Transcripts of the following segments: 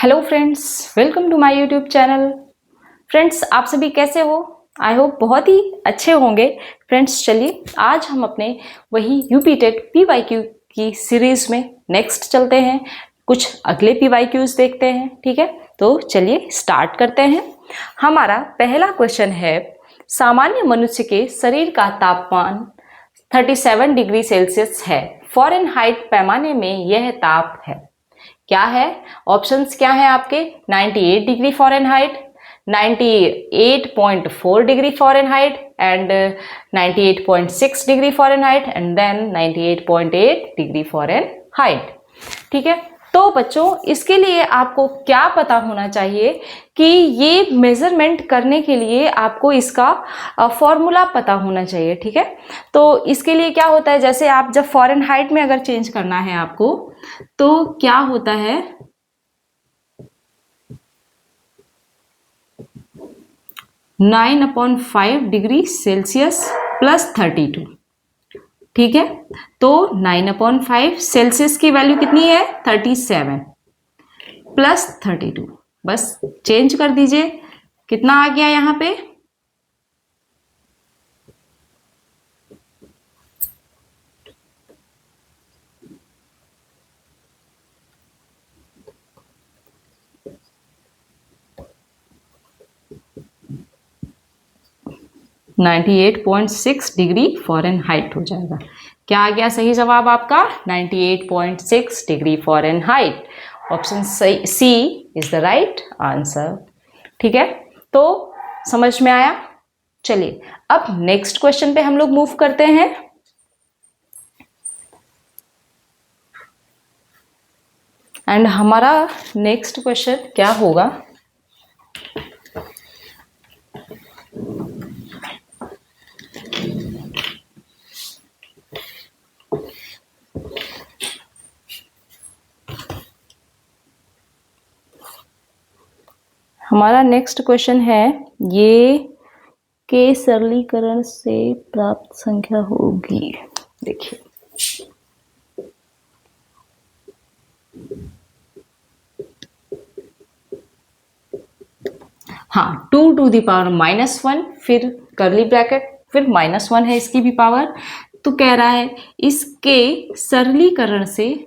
Hello friends, welcome to my YouTube channel. Friends, आप सभी कैसे हो? आई होप बहुत ही अच्छे होंगे। फ्रेंड्स, चलिए आज हम अपने वही यूपी टेट पीवाईक्यू की सीरीज में नेक्स्ट चलते हैं। कुछ अगले पीवाईक्यूज देखते हैं, ठीक है? तो चलिए स्टार्ट करते हैं। हमारा पहला क्वेश्चन है, सामान्य मनुष्य के शरीर का तापमान 37 डिग्री सेल्सियस है। फ़ारेनहाइट पैमाने में यह ताप है, क्या है? ऑप्शंस क्या है आपके? 98 degree Fahrenheit, 98.4 degree Fahrenheit and 98.6 degree Fahrenheit and then 98.8 degree Fahrenheit. ठीक है, तो बच्चों इसके लिए आपको क्या पता होना चाहिए कि ये मेजरमेंट करने के लिए आपको इसका फॉर्मूला पता होना चाहिए। ठीक है, तो इसके लिए क्या होता है, जैसे आप जब फ़ारेनहाइट में अगर चेंज करना है आपको, तो क्या होता है, 9/5 डिग्री सेल्सियस प्लस 32। ठीक है, तो 9/5 सेल्सियस की वैल्यू कितनी है? 37 प्लस 32, बस चेंज कर दीजिए। कितना आ गया यहाँ पे? 98.6 डिग्री फ़ारेनहाइट हो जाएगा। क्या आ गया सही जवाब आपका? 98.6 degree Fahrenheit. Option C is the right answer. ठीक है, तो समझ में आया? चलिए अब नेक्स्ट क्वेश्चन पे हम लोग मूव करते हैं। एंड हमारा नेक्स्ट क्वेश्चन क्या होगा? हमारा नेक्स्ट क्वेश्चन है, ये के सरलीकरण से प्राप्त संख्या होगी। देखिए, हाँ, 2 टू द पावर -1, फिर करली ब्रैकेट, फिर -1 है इसकी भी पावर। तो कह रहा है इसके सरलीकरण से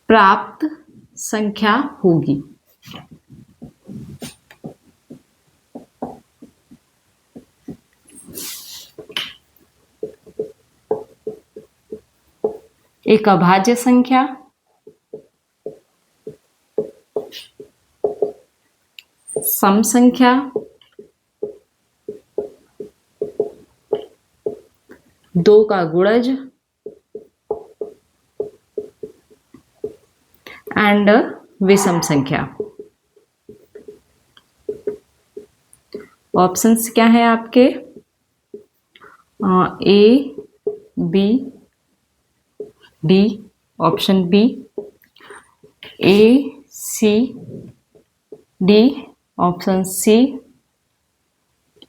प्राप्त संख्या होगी। एक अभाज्य संख्या, सम संख्या, दो का गुणज एंड विषम संख्या। ऑप्शंस क्या है आपके? ए, B, D, option B, A, C, D, option C,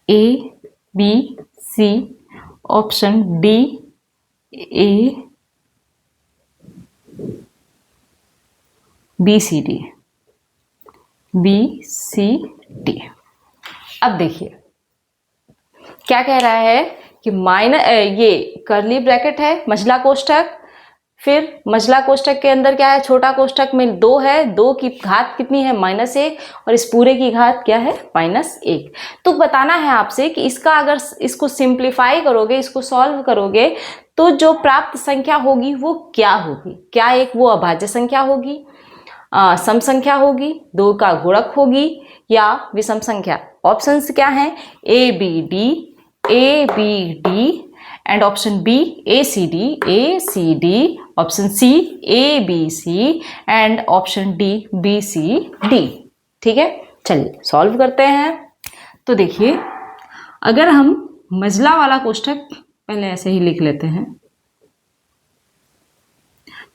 A, B, C, option D, A, B, C, D, B, C, D. अब देखिए क्या कह रहा है कि ये करली ब्रैकेट है, मझला कोष्ठक, फिर मझला कोष्ठक के अंदर क्या है? छोटा कोष्ठक में 2 है, 2 की घात कितनी है? -1, और इस पूरे की घात क्या है? -1। तो बताना है आपसे कि इसका अगर इसको सिंप्लीफाई करोगे, इसको सॉल्व करोगे, तो जो प्राप्त संख्या होगी वो क्या होगी? क्या एक वो अभाज्य संख्या होगी, सम संख्या होगी, 2 का गुणक होगी, या विषम संख्या? ऑप्शंस क्या हैं? A B D and option B A C D, option C A B C and option D B C D. ठीक है, चलिए सॉल्व करते हैं। तो देखिए, अगर हम मझला वाला कोष्ठक पहले ऐसे ही लिख लेते हैं।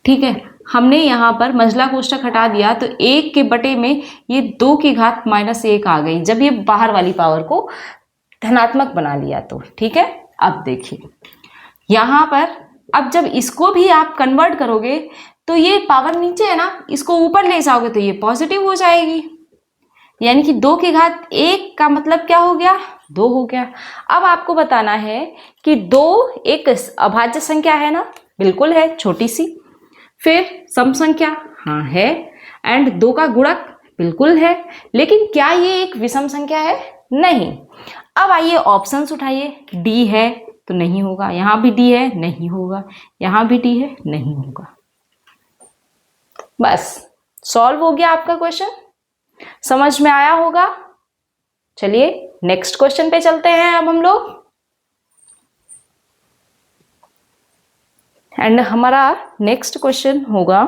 ठीक है, हमने यहाँ पर मझला कोष्ठक हटा दिया तो 1 के बटे में ये 2 की घात -1 आ गई, जब ये बाहर वाली पावर को धनात्मक बना लिया तो। ठीक है, अब देखिए यहाँ पर अब जब इसको भी आप कन्वर्ट करोगे तो ये पावर नीचे है ना, इसको ऊपर ले जाओगे तो ये पॉजिटिव हो जाएगी, यानी कि 2 की घात 1 का मतलब क्या हो गया, 2 हो गया। अब आपको बताना है कि 2 एक अभाज्य संख्या है ना, बिल्कुल है, छोटी सी। फिर सम संख्या, हाँ है। एंड 2 का गुणक, बिल्कुल है। लेकिन क्या ये एक विषम संख्या है, नहीं। अब आइए ऑप्शंस उठाइए, डी है तो नहीं होगा, यहां भी डी है नहीं होगा, यहां भी डी है नहीं होगा। बस सॉल्व हो गया आपका क्वेश्चन, समझ में आया होगा। चलिए नेक्स्ट क्वेश्चन पे चलते हैं अब हम लोग। एंड हमारा नेक्स्ट क्वेश्चन होगा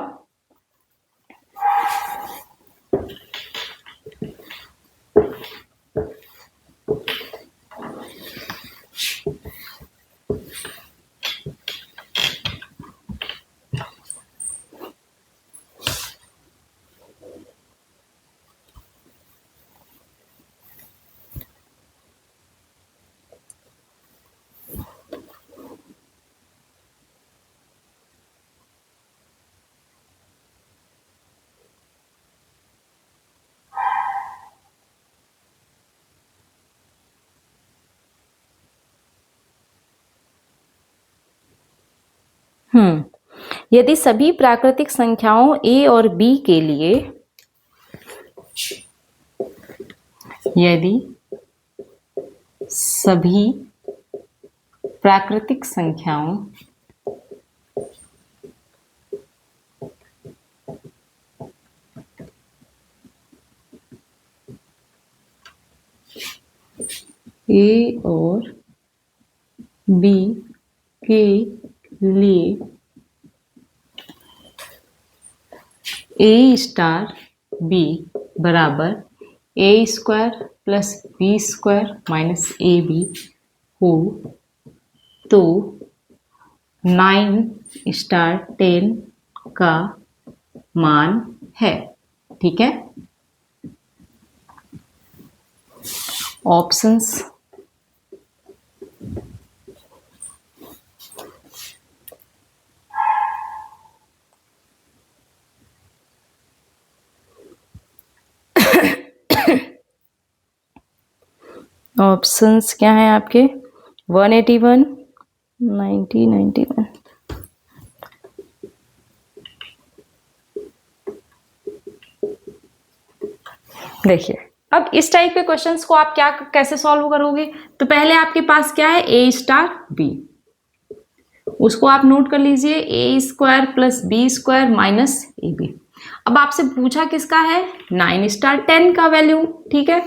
यदि सभी प्राकृतिक संख्याओं a और b के लिए, यदि सभी प्राकृतिक संख्याओं a और b के लिए a स्टार b बराबर a square plus b square minus A B हो तो 9 स्टार 10 का मान है। ठीक है, ऑप्शंस ऑप्शंस क्या हैं आपके, 181, 90, 91। देखिए अब इस टाइप के क्वेश्चंस को आप क्या कैसे सॉल्व करोगे, तो पहले आपके पास क्या है, a स्टार b, उसको आप नोट कर लीजिए, a square plus b square minus A B. अब आपसे पूछा किसका है, 9 स्टार 10 का वैल्यू। ठीक है,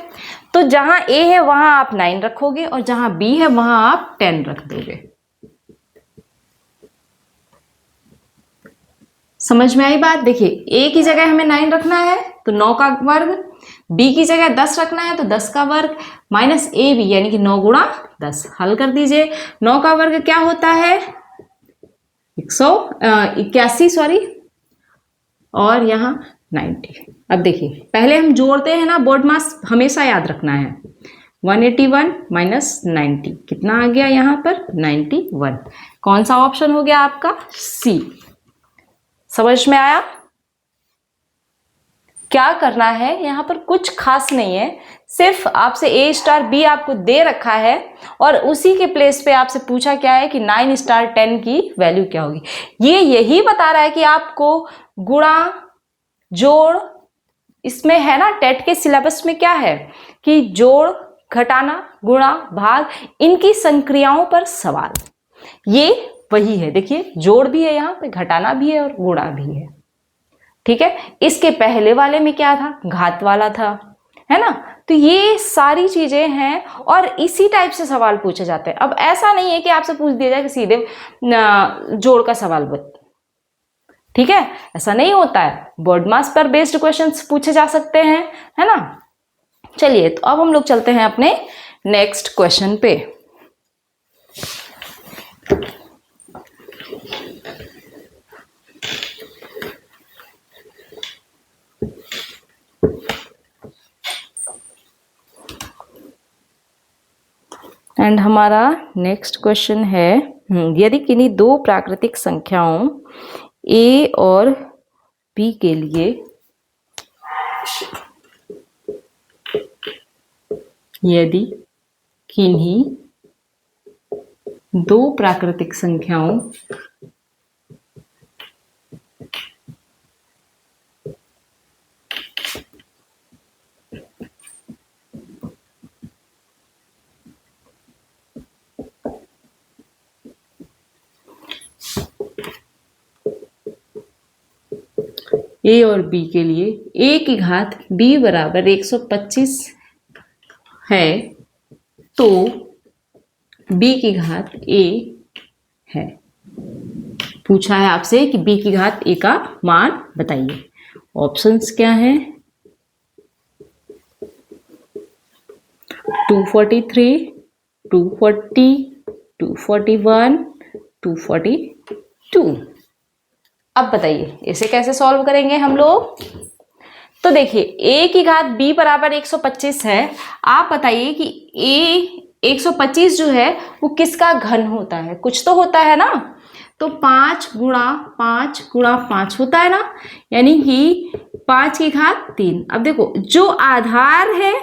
तो जहां a है वहां आप 9 रखोगे और जहां b है वहां आप 10 रख दोगे। समझ में आई बात। देखिए a की जगह हमें 9 रखना है तो 9 का वर्ग, b की जगह 10 रखना है तो 10 का वर्ग माइनस ए बी यानी कि 9 गुणा 10। हल कर दीजिए, 9 का वर्ग क्या होता है, 181 सॉरी, और यहाँ 90। अब देखिए पहले हम जोड़ते हैं ना, बोर्ड मास हमेशा याद रखना है। 181 माइनस 90 कितना आ गया यहाँ पर, 91। कौन सा ऑप्शन हो गया आपका, सी। समझ में आया। क्या करना है, यहाँ पर कुछ खास नहीं है, सिर्फ आपसे a स्टार b आपको दे रखा है और उसी के प्लेस पे आपसे पूछा क्या है कि 9 स्टार 10 की वैल्यू क्या होगी। ये यही बता रहा है कि आपको गुणा जोड़, इसमें है ना टेट के सिलेबस में क्या है कि जोड़ घटाना गुणा भाग, इनकी संक्रियाओं पर सवाल, ये वही है। देखिए जोड़ भी है यहाँ पे, घटाना भी है और गुणा भी है। ठीक है, इसके पहले वाले में क्या था, घात वाला था, है ना। तो ये सारी चीजें हैं और इसी टाइप से सवाल पूछे जाते हैं। अब ऐसा नहीं है कि आपसे पूछ दिया जाए कि सीधे जोड़ का सवाल बता, ठीक है, ऐसा नहीं होता है। बोर्ड मास पर बेस्ड क्वेश्चंस पूछे जा सकते हैं, है ना। चलिए तो अब हम लोग चलते हैं अपने नेक्स्ट क्वेश्चन पे। एंड हमारा नेक्स्ट क्वेश्चन है यदि किन्हीं दो प्राकृतिक संख्याओं a और b के लिए यदि किन्हीं दो प्राकृतिक संख्याओं a और b के लिए a की घात b बराबर 125 है तो b की घात a है। पूछा है आपसे कि b की घात a का मान बताइए। ऑप्शंस क्या हैं? 243, 240, 241, 242। अब बताइए इसे कैसे सॉल्व करेंगे हम लोग। तो देखिए a की घात b बराबर 125 है। आप बताइए कि a 125 जो है वो किसका घन होता है? कुछ तो होता है ना। तो 5 गुणा 5 गुणा 5 होता है ना, यानी कि 5 की घात 3। अब देखो जो आधार है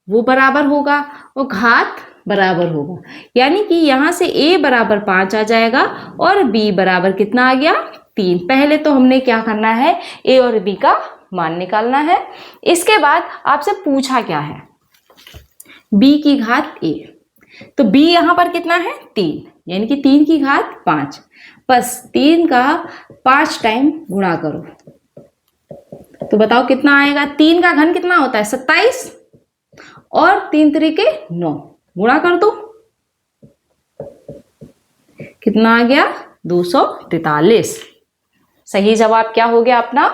वो बराबर होगा और घात बराबर होगा, यानी कि यहां से a बराबर 5 आ जाएगा और b बराबर कितना आ गया? 3। पहले तो हमने क्या करना है, a और b का मान निकालना है। इसके बाद आपसे पूछा क्या है? b की घात a। तो b यहां पर कितना है? 3, यानी कि 3 की घात 5। बस 3 का 5 टाइम गुणा करो तो बताओ कितना आएगा। 3 का घन कितना होता है? 27 और 3 तरीके 9, गुणा कर दो कितना आ गया? 243। सही जवाब क्या हो गया अपना?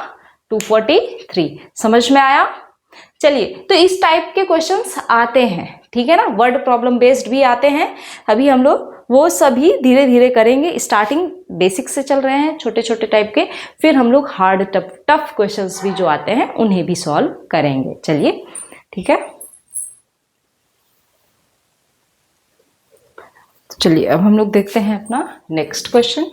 243। समझ में आया? चलिए, तो इस टाइप के क्वेश्चंस आते हैं, ठीक है ना। वर्ड प्रॉब्लम बेस्ड भी आते हैं। अभी हम लोग वो सभी धीरे धीरे करेंगे। स्टार्टिंग बेसिक से चल रहे हैं, छोटे छोटे टाइप के, फिर हम लोग हार्ड टफ क्वेश्चंस भी जो आते हैं उन्हें भी सॉल्व करेंगे। चलिए ठीक है। चलिए अब हम लोग देखते हैं अपना नेक्स्ट क्वेश्चन।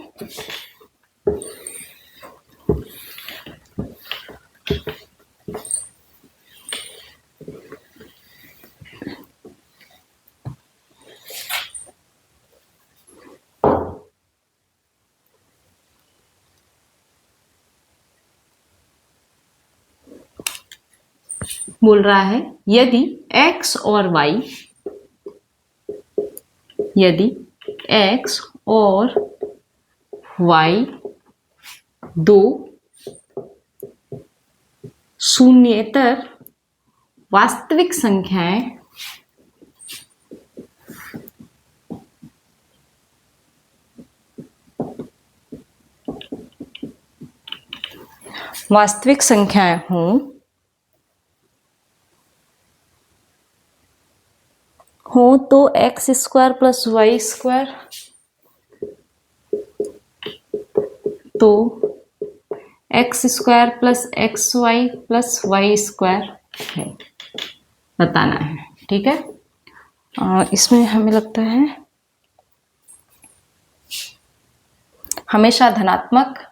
बोल रहा है यदि x और y, यदि x और y दो शून्येतर वास्तविक संख्याएं हो तो x square plus y square, तो x square plus x y plus y square है, बताना है। ठीक है। इसमें हमें लगता है हमेशा धनात्मक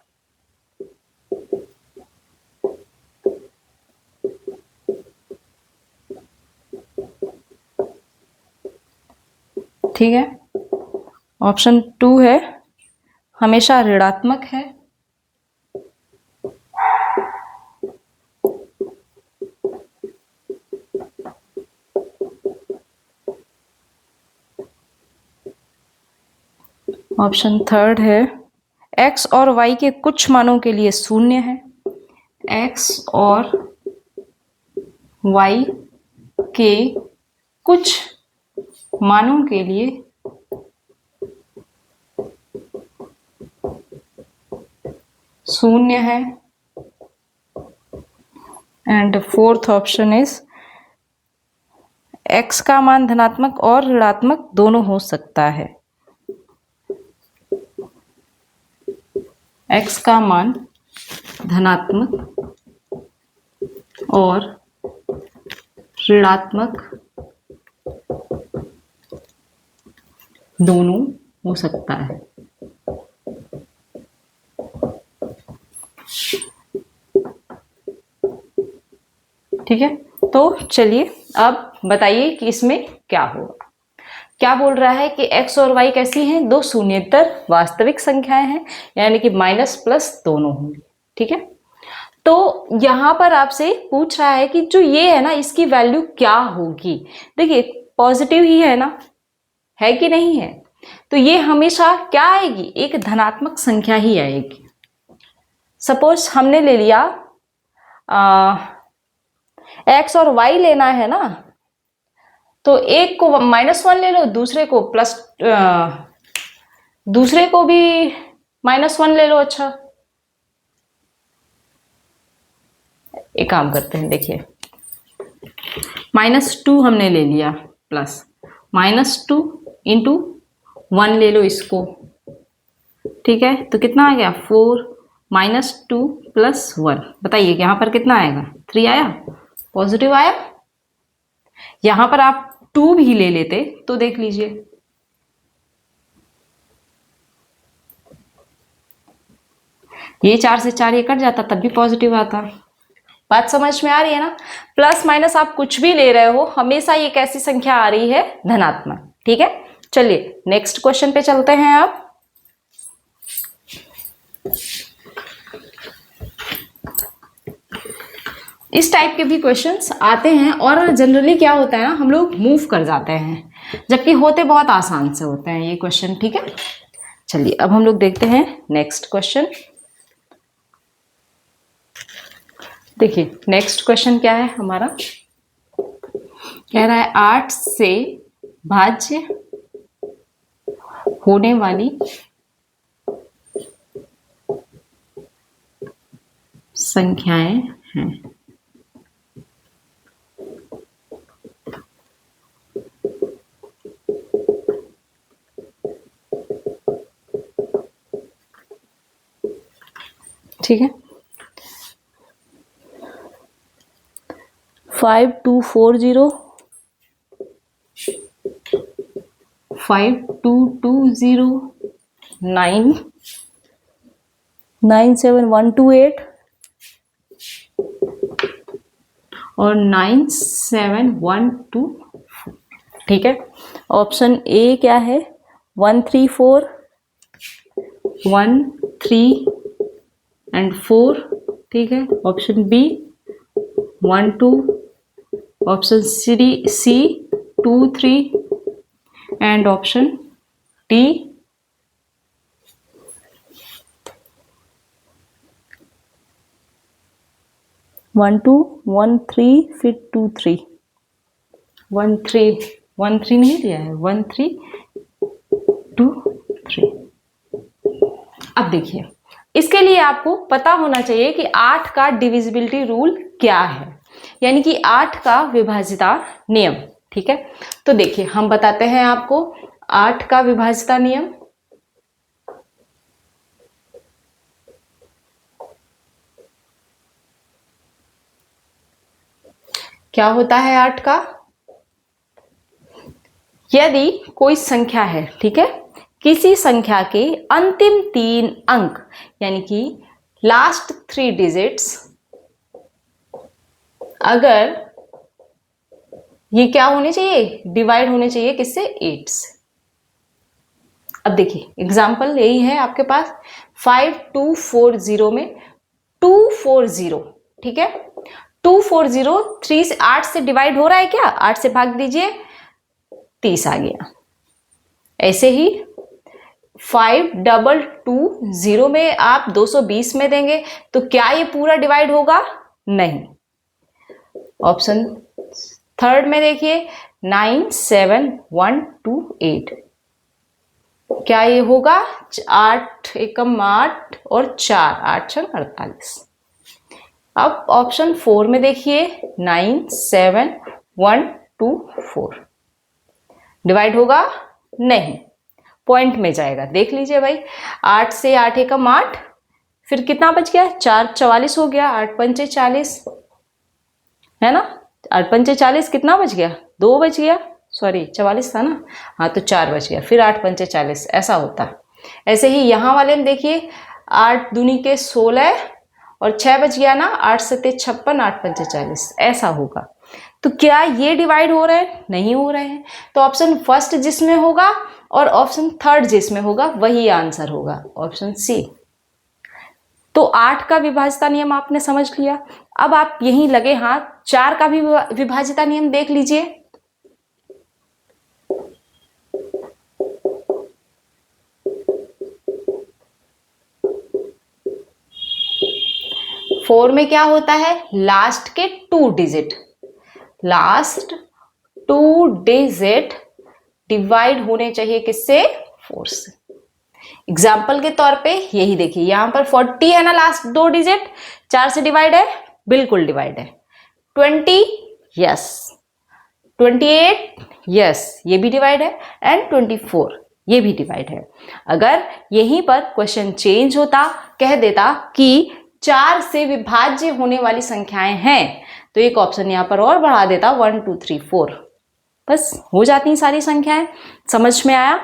ठीक है। ऑप्शन 2 है हमेशा ऋणात्मक है। ऑप्शन 3 है x और y के कुछ मानों के लिए शून्य है। x और y के कुछ मानों के लिए शून्य है। And fourth option is x का मान धनात्मक और ऋणात्मक दोनों हो सकता है। x का मान धनात्मक और ऋणात्मक दोनों हो सकता है। ठीक है, तो चलिए अब बताइए कि इसमें क्या होगा। क्या बोल रहा है कि x और y कैसी हैं? दो शून्येतर वास्तविक संख्याएं हैं, यानी कि माइनस प्लस दोनों होंगी। ठीक है, तो यहां पर आपसे पूछ रहा है कि जो ये है ना, इसकी वैल्यू क्या होगी। देखिए पॉजिटिव ही है ना, है कि नहीं है? तो ये हमेशा क्या आएगी? एक धनात्मक संख्या ही आएगी। सपोज हमने ले लिया x और y लेना है ना, तो एक को -1 ले लो, दूसरे को भी -1 ले लो। अच्छा, एक काम करते हैं, देखिए -2 हमने ले लिया, प्लस -2 इंटू 1 ले लो इसको। ठीक है, तो कितना आ गया? 4 -2 + 1। बताइए यहां पर कितना आएगा? 3 आया, पॉजिटिव आया। यहां पर आप 2 भी ले लेते तो देख लीजिए, ये 4 से 4 ये कट जाता, तब भी पॉजिटिव आता। बात समझ में आ रही है ना? प्लस माइनस आप कुछ भी ले रहे हो, हमेशा ये कैसी संख्या आ रही है? धनात्मक। ठीक है, चलिए नेक्स्ट क्वेश्चन पे चलते हैं। आप इस टाइप के भी क्वेश्चंस आते हैं और जनरली क्या होता है ना, हम लोग मूव कर जाते हैं, जबकि होते बहुत आसान से होते हैं ये क्वेश्चन। ठीक है, चलिए अब हम लोग देखते हैं नेक्स्ट क्वेश्चन। देखिए नेक्स्ट क्वेश्चन क्या है हमारा, कह रहा है 8 से भाज्य होने वाली संख्याएं हैं। ठीक है, 5240, 5220, 9, 97128 और 9712। ठीक है, ऑप्शन ए क्या है? 134, 1, 3 एंड 4। ठीक है, option B 1, 2, option C 2, 3 and option D 1, 2, 1, 3 फिर 2, 3। 1, 3, 1, 3 नहीं दिया है, 1, 3, 2, 3। अब देखिए, इसके लिए आपको पता होना चाहिए कि 8 का डिविजिबिलिटी रूल क्या है, यानी कि 8 का विभाज्यता नियम। ठीक है, तो देखिए हम बताते हैं आपको 8 का विभाज्यता नियम। क्या होता है 8 का? यदि कोई संख्या है, ठीक है, किसी संख्या के अंतिम 3 अंक यानी कि लास्ट 3 डिजिट्स, अगर ये क्या होने चाहिए? डिवाइड होने चाहिए किससे? 8 से। अब देखिए एग्जाम्पल यही है आपके पास, 5240 में 240। ठीक है, 240 3 से 8 से डिवाइड हो रहा है क्या? 8 से भाग दीजिए, 30 आ गया। ऐसे ही 5220 में आप 220 में देंगे तो क्या ये पूरा डिवाइड होगा? नहीं। ऑप्शन थर्ड में देखिए 97128, क्या ये होगा? 8 एकम 8 और 4, 8 छंग 48। अब ऑप्शन 4 में देखिए 97124, डिवाइड होगा? नहीं, पॉइंट में जाएगा। देख लीजिए भाई, 8 से 8 एकम 8, फिर कितना बच गया? 4 44 हो गया, 8 पंचे 40 है ना, 8 पंचे 40, कितना बच गया? 2 बच गया। सॉरी 44 था ना, हाँ तो 4 बच गया, फिर 8 पंचे 40 ऐसा होता है। ऐसे ही यहाँ वाले में देखिए 8 दूनी के 16 और 6 बच गया ना, 8 सत्ते 56, 8 पंचे 40 ऐसा होगा। तो क्या ये डिवाइड हो रहे हैं? नहीं हो रहे हैं। तो ऑप्शन फर्स्ट जिसमें होगा और ऑप्शन थर्ड जिसमें होगा वही आंसर होगा, ऑप्शन सी। तो 8 का विभाज्यता नियम आपने समझ लिया। अब आप यहीं लगे हाथ 4 का भी विभाज्यता नियम देख लीजिए। फोर में क्या होता है? लास्ट के 2 डिजिट, लास्ट 2 डिजिट डिवाइड होने चाहिए किससे? 4 से। एग्जाम्पल के तौर पे यही देखिए, यहां पर 40 है ना, लास्ट 2 डिजिट 4 से डिवाइड है, बिल्कुल डिवाइड है। 20 यस, 28 यस, ये भी डिवाइड है, एंड 24 ये भी डिवाइड है। अगर यहीं पर क्वेश्चन चेंज होता, कह देता कि 4 से विभाज्य होने वाली संख्याएं हैं, तो एक ऑप्शन यहां पर और बढ़ा देता 1 2 3 4, बस हो जाती सारी संख्याएं। समझ में आया?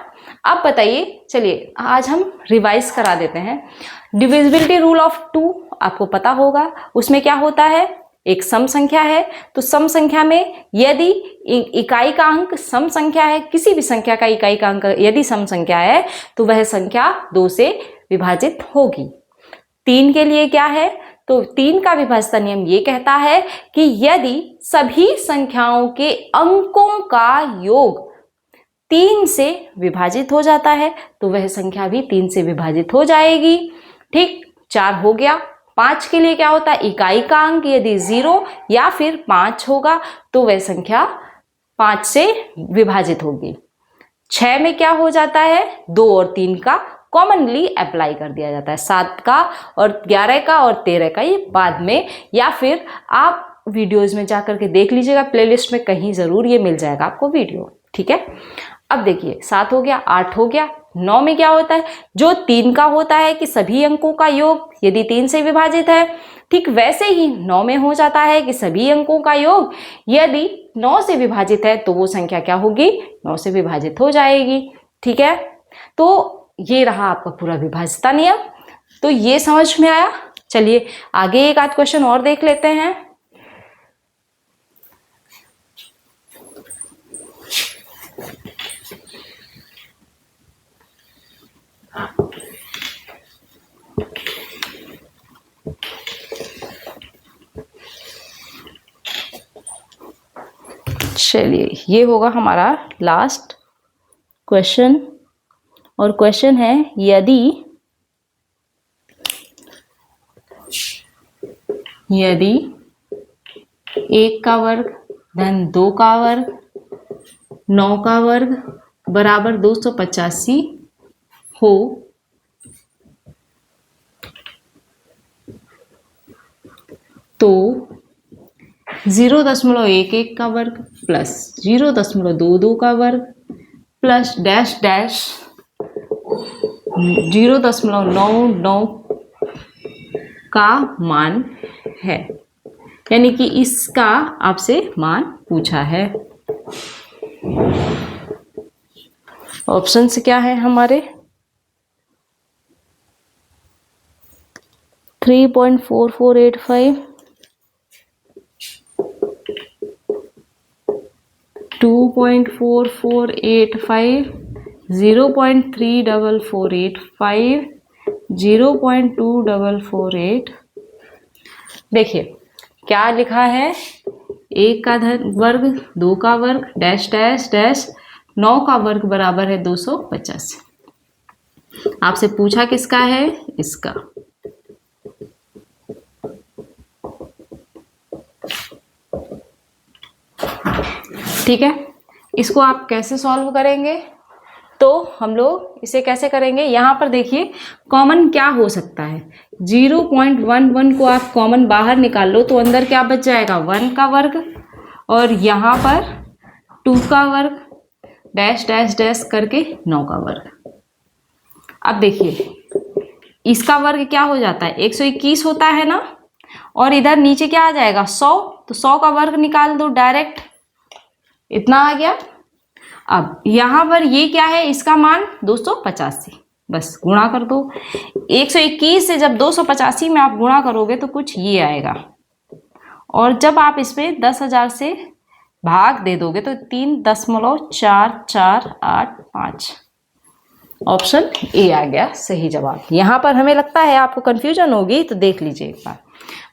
अब बताइए, चलिए आज हम रिवाइज करा देते हैं। डिविजिबिलिटी रूल ऑफ 2 आपको पता होगा, उसमें क्या होता है? एक सम संख्या है, तो सम संख्या में यदि इकाई का अंक सम संख्या है, किसी भी संख्या का इकाई का अंक यदि सम संख्या है, तो वह संख्या 2 से विभाजित होगी। 3 के लिए क्या है? तो 3 का विभाज्यता नियम ये कहता है कि यदि सभी संख्याओं के अंकों का योग 3 से विभाजित हो जाता है, तो वह संख्या भी 3 से विभाजित हो जाएगी। ठीक, 4 हो गया। 5 के लिए क्या होता है? इकाई का अंक यदि 0 या फिर 5 होगा, तो वह संख्या 5 से विभाजित होगी। 6 में क्या हो जाता है? 2 और 3 का कॉमनली अप्लाई कर दिया जाता है, 7 का और 11 का और 13 का ये बाद में, या फिर आप वीडियोज में जाकर के देख लीजिएगा, प्लेलिस्ट में कहीं जरूर ये मिल जाएगा आपको वीडियो। ठीक है, अब देखिए 7 हो गया, 8 हो गया। 9 में क्या होता है? जो 3 का होता है कि सभी अंकों का योग यदि 3 से विभाजित है, ठीक वैसे ही 9 में हो जाता है कि सभी अंकों का योग यदि 9 से विभाजित है, तो वो संख्या क्या होगी? 9 से विभाजित हो जाएगी। ठीक है, तो ये रहा आपका पूरा विभाज्यता नियम। तो ये समझ में आया। चलिए आगे एक आध क्वेश्चन और देख लेते हैं। चलिए ये होगा हमारा लास्ट क्वेश्चन, और क्वेश्चन है यदि 1 का वर्ग धन 2 का वर्ग 9 का वर्ग बराबर 285 हो, तो 0.11 का वर्ग प्लस 0.22 का वर्ग प्लस डैश डैश 0.99 का मान है, यानी कि इसका आपसे मान पूछा है। ऑप्शन क्या है हमारे? 3.4485, 2.4485, 0.3485, 0.2448। देखिए क्या लिखा है? 1 का वर्ग 2 का वर्ग डैश डैश डैश 9 का वर्ग बराबर है 285। आपसे पूछा किसका है? इसका। ठीक है, इसको आप कैसे सॉल्व करेंगे? तो हम लोग इसे कैसे करेंगे? यहाँ पर देखिए कॉमन क्या हो सकता है? 0.11 को आप कॉमन बाहर निकाल लो, तो अंदर क्या बच जाएगा? 1 का वर्ग, और यहाँ पर 2 का वर्ग डैश डैश डैश करके 9 का वर्ग। अब देखिए इसका वर्ग क्या हो जाता है? 121 होता है ना, और इधर नीचे क्या आ जाएगा? 100, तो 100 का वर्ग निकाल दो डायरेक्ट, इतना आ गया। अब यहाँ पर ये क्या है, इसका मान 285, बस गुणा कर दो। 121 से जब 285 में आप गुणा करोगे तो कुछ ये आएगा, और जब आप इसमें 10,000 से भाग दे दोगे तो 3.4485। ऑप्शन ए आ गया सही जवाब। यहाँ पर हमें लगता है आपको कंफ्यूजन होगी, तो देख लीजिए एक बार।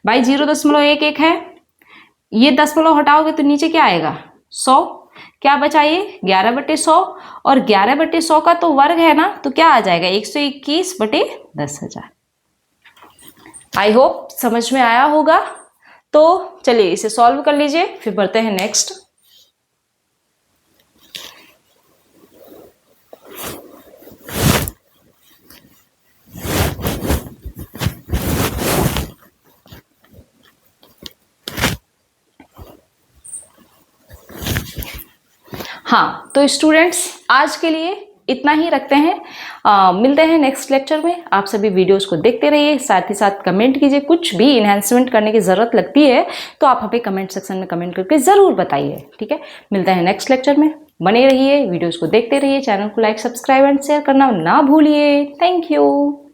भाई 0.11 है, ये दशमलव हटाओगे तो नीचे क्या आएगा, 100। क्या बचा ये 11/100, और 11/100 का तो वर्ग है ना, तो क्या आ जाएगा 121/10,000। आई होप समझ में आया होगा। तो चलिए इसे सॉल्व कर लीजिए, फिर बढ़ते हैं नेक्स्ट। हाँ तो स्टूडेंट्स आज के लिए इतना ही रखते हैं। मिलते हैं नेक्स्ट लेक्चर में। आप सभी वीडियोस को देखते रहिए, साथ ही साथ कमेंट कीजिए। कुछ भी इन्हेंसमेंट करने की ज़रूरत लगती है तो आप हमें कमेंट सेक्शन में कमेंट करके ज़रूर बताइए, ठीक है। मिलते हैं नेक्स्ट लेक्चर में। बने रहिए, वीडियोज़ को देखते रहिए, चैनल को लाइक, सब्सक्राइब एंड शेयर करना ना भूलिए। Thank you.